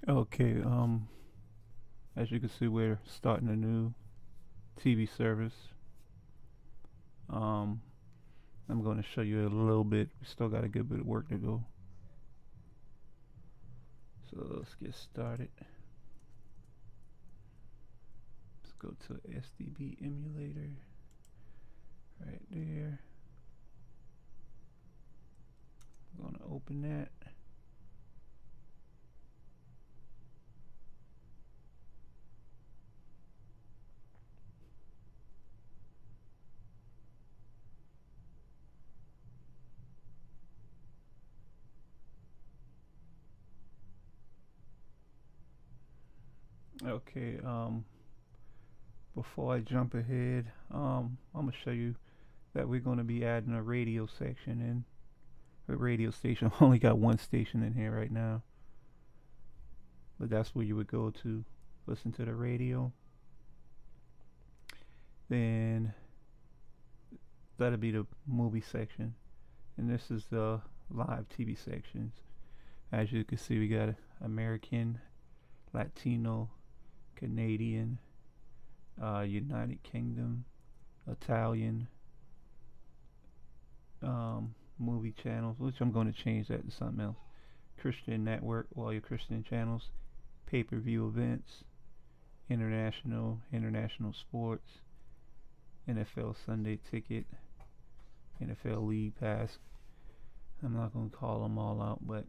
Okay, as you can see, we're starting a new TV service. Um, I'm going to show you a little bit. We still got a good bit of work to go. So let's get started. Let's go to SDB emulator right there. I'm going to open that. Okay, before I jump ahead, I'm going to show you that we're going to be adding a radio section in. A radio station. I've only got one station in here right now, but that's where you would go to listen to the radio. Then that'll be the movie section, and this is the live TV sections. As you can see, we got American, Latino, Canadian, United Kingdom, Italian movie channels, which I'm going to change that to something else. Christian Network, all your Christian channels, pay-per-view events, international sports, NFL Sunday Ticket, NFL League Pass. I'm not going to call them all out, but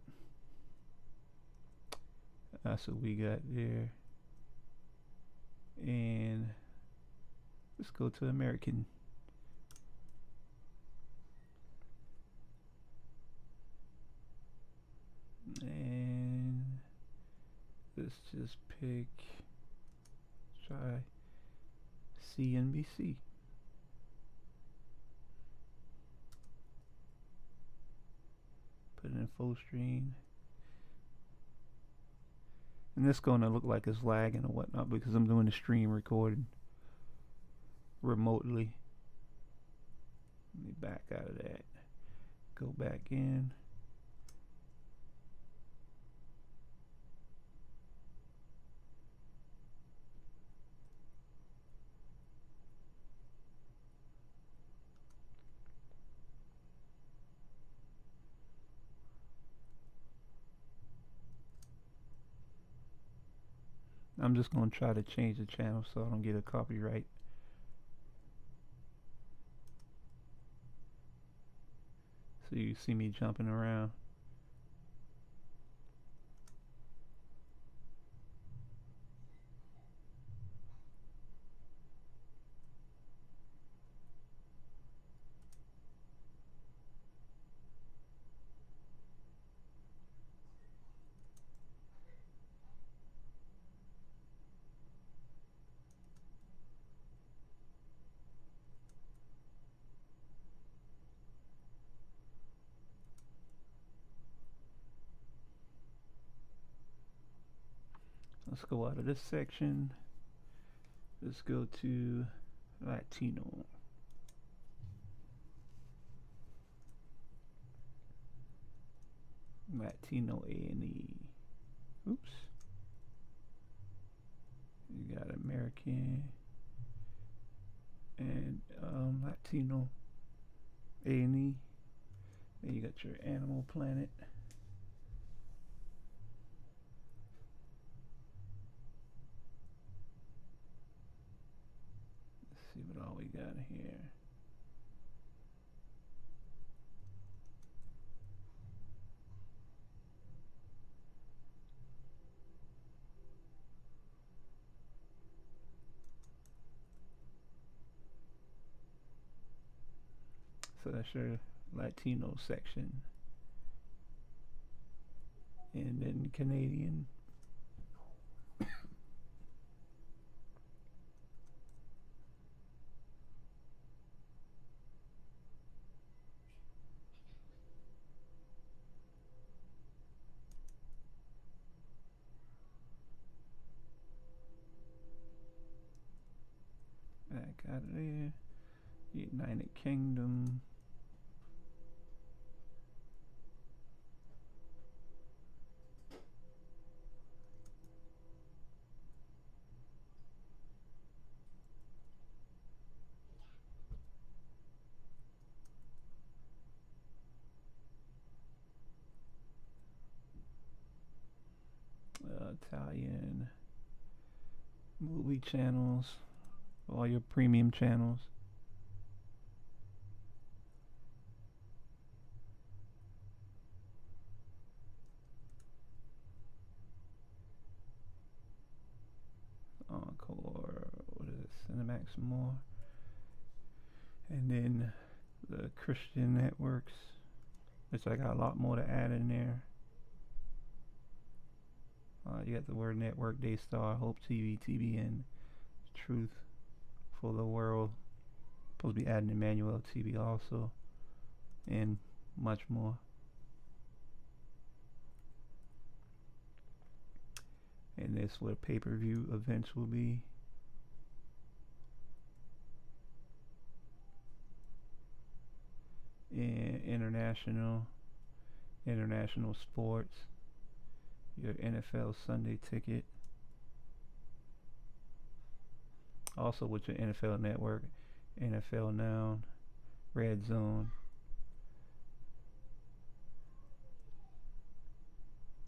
that's what we got there. And let's go to American. And let's just try CNBC. Put it in full screen. And this going to look like it's lagging or whatnot because I'm doing the stream recording remotely. Let me back out of that. Go back in. I'm just going to try to change the channel so I don't get a copyright. So you see me jumping around. Let's go out of this section. Let's go to Latino. Latino A&E. Oops. You got American and Latino A&E. Then you got your Animal Planet. Let's see what all we got here. So that's your Latino section. And then Canadian. Back out of there. United Kingdom. Italian movie channels, all your premium channels. Encore, what is it? Cinemax more, and then the Christian networks, which I got a lot more to add in there. You got the word network, Daystar, Hope TV, TBN, Truth for the World. Supposed to be adding Emmanuel TV also, and much more. And this where pay-per-view events will be. And international sports, your NFL Sunday ticket. Also with your NFL Network, NFL Now, Red Zone,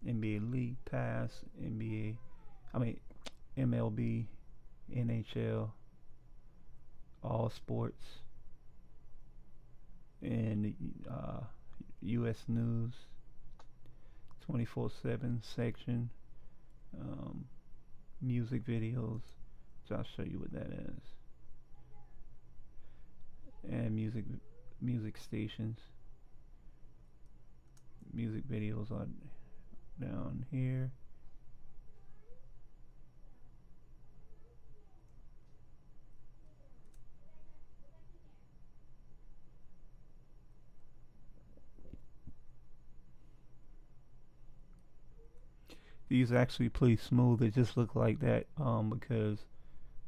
NBA League Pass, MLB, NHL, all sports, and U.S. News, 24/7 section, music videos. So I'll show you what that is, and music stations. Music videos are down here. These actually play smooth. They just look like that because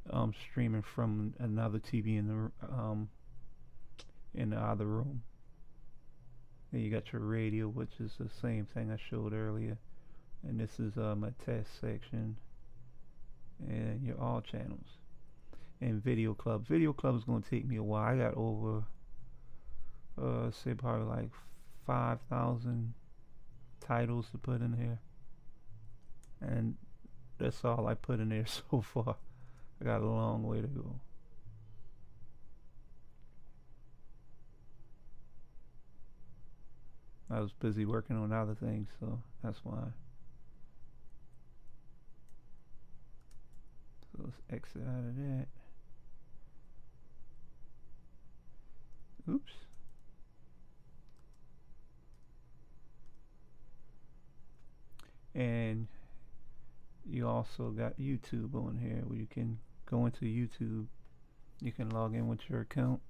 I'm streaming from another TV in the other room. Then you got your radio, which is the same thing I showed earlier, and this is my test section, and your all channels, and Video Club. Video Club is gonna take me a while. I got over say probably like 5,000 titles to put in here, and that's all I put in there so far. I got a long way to go. I was busy working on other things, so that's why. So let's exit out of that. Oops. And you also got YouTube on here where you can go into YouTube. You can log in with your account,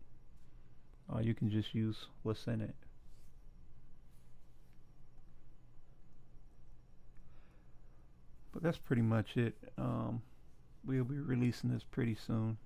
or you can just use what's in it. But that's pretty much it. We'll be releasing this pretty soon.